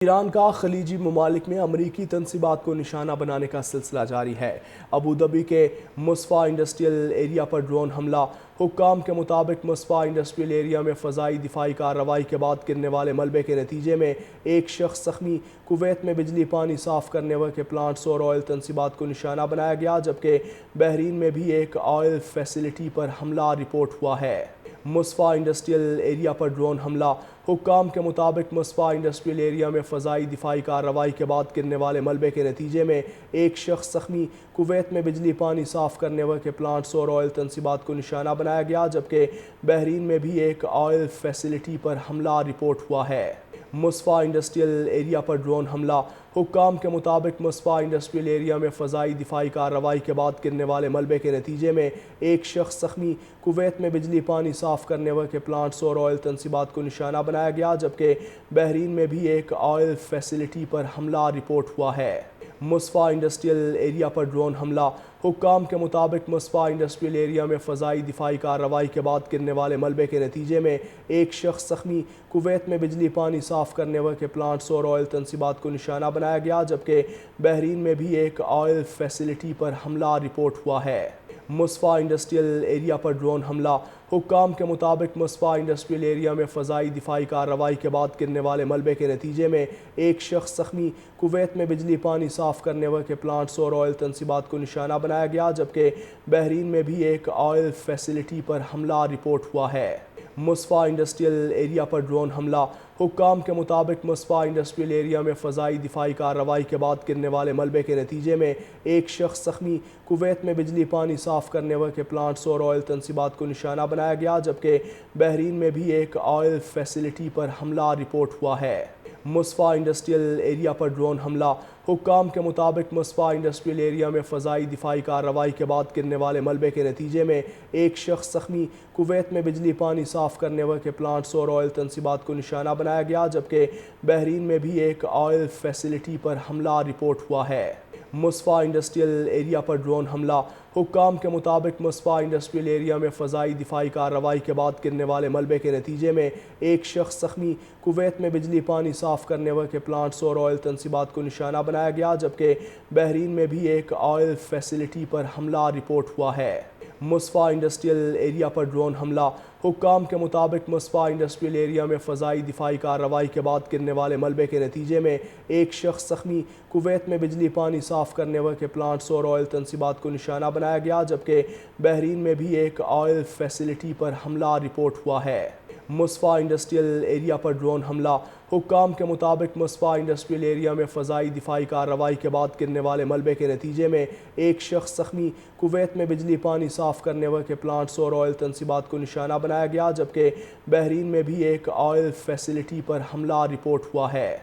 ایران کا خلیجی ممالک میں امریکی تنصیبات کو نشانہ بنانے کا سلسلہ جاری ہے۔ ابوظہبی کے مصفا انڈسٹریل ایریا پر ڈرون حملہ۔ حکام کے مطابق مصفا انڈسٹریل ایریا میں فضائی دفاعی کارروائی کے بعد گرنے والے ملبے کے نتیجے میں ایک شخص زخمی۔ کویت میں بجلی پانی صاف کرنے کے پلانٹس اور آئل تنصیبات کو نشانہ بنایا گیا، جبکہ بحرین میں بھی ایک آئل فیسلٹی پر حملہ رپورٹ ہوا ہے۔ مصفا انڈسٹریل ایریا پر ڈرون حملہ۔ حکام کے مطابق مصفا انڈسٹریل ایریا میں فضائی دفاعی کارروائی کے بعد گرنے والے ملبے کے نتیجے میں ایک شخص زخمی۔ کویت میں بجلی پانی صاف کرنے کے پلانٹس اور آئل تنصیبات کو نشانہ بنایا گیا، جبکہ بحرین میں بھی ایک آئل فیسلٹی پر حملہ رپورٹ ہوا ہے۔ مصفا انڈسٹریل ایریا پر ڈرون حملہ۔ حکام کے مطابق مصفا انڈسٹریل ایریا میں فضائی دفاعی کارروائی کے بعد گرنے والے ملبے کے نتیجے میں ایک شخص زخمی۔ کویت میں بجلی پانی صاف کرنے کے پلانٹس اور آئل تنصیبات کو نشانہ بنایا گیا، جبکہ بحرین میں بھی ایک آئل فیسلٹی پر حملہ رپورٹ ہوا ہے۔ مصفا انڈسٹریل ایریا پر ڈرون حملہ۔ حکام کے مطابق مصفا انڈسٹریل ایریا میں فضائی دفاعی کارروائی کے بعد گرنے والے ملبے کے نتیجے میں ایک شخص زخمی۔ کویت میں بجلی پانی صاف کرنے کے پلانٹس اور آئل تنصیبات کو نشانہ بنایا گیا، جبکہ بحرین میں بھی ایک آئل فیسلٹی پر حملہ رپورٹ ہوا ہے۔ مصفا انڈسٹریل ایریا پر ڈرون حملہ۔ حکام کے مطابق مصفا انڈسٹریل ایریا میں فضائی دفاعی کارروائی کے بعد گرنے والے ملبے کے نتیجے میں ایک شخص زخمی۔ کویت میں بجلی پانی صاف کرنے کے پلانٹس اور آئل تنصیبات کو نشانہ بنایا گیا، جبکہ بحرین میں بھی ایک آئل فیسلٹی پر حملہ رپورٹ ہوا ہے۔ مصفا انڈسٹریل ایریا پر ڈرون حملہ۔ حکام کے مطابق مصفا انڈسٹریل ایریا میں فضائی دفاعی کارروائی کے بعد گرنے والے ملبے کے نتیجے میں ایک شخص زخمی۔ کویت میں بجلی پانی صاف کرنے کے پلانٹس اور آئل تنصیبات کو نشانہ بنایا گیا، جبکہ بحرین میں بھی ایک آئل فیسلٹی پر حملہ رپورٹ ہوا ہے۔ مصفا انڈسٹریل ایریا پر ڈرون حملہ۔ حکام کے مطابق مصفا انڈسٹریل ایریا میں فضائی دفاعی کارروائی کے بعد گرنے والے ملبے کے نتیجے میں ایک شخص زخمی۔ کویت میں بجلی پانی صاف کرنے کے پلانٹس اور آئل تنصیبات کو نشانہ بنایا گیا، جبکہ بحرین میں بھی ایک آئل فیسلٹی پر حملہ رپورٹ ہوا ہے۔ مصفا انڈسٹریل ایریا پر ڈرون حملہ۔ حکام کے مطابق مصفا انڈسٹریل ایریا میں فضائی دفاعی کارروائی کے بعد گرنے والے ملبے کے نتیجے میں ایک شخص زخمی۔ کویت میں بجلی پانی صاف کرنے کے پلانٹس اور آئل تنصیبات کو نشانہ بنایا گیا، جبکہ بحرین میں بھی ایک آئل فیسلٹی پر حملہ رپورٹ ہوا ہے۔ مصفا انڈسٹریل ایریا پر ڈرون حملہ۔ حکام کے مطابق مصفا انڈسٹریل ایریا میں فضائی دفاعی کارروائی کے بعد گرنے والے ملبے کے نتیجے میں ایک شخص زخمی۔ کویت میں بجلی پانی صاف کرنے کے پلانٹس اور آئل تنصیبات کو نشانہ بنایا گیا، جبکہ بحرین میں بھی ایک آئل فیسلٹی پر حملہ رپورٹ ہوا ہے۔ مصفا انڈسٹریل ایریا پر ڈرون حملہ۔ حکام کے مطابق مصفا انڈسٹریل ایریا میں فضائی دفاعی کارروائی کے بعد گرنے والے ملبے کے نتیجے میں ایک شخص زخمی۔ کویت میں بجلی پانی صاف کرنے کے پلانٹس اور آئل تنصیبات کو نشانہ بنایا گیا، جبکہ بحرین میں بھی ایک آئل فیسلٹی پر حملہ رپورٹ ہوا ہے۔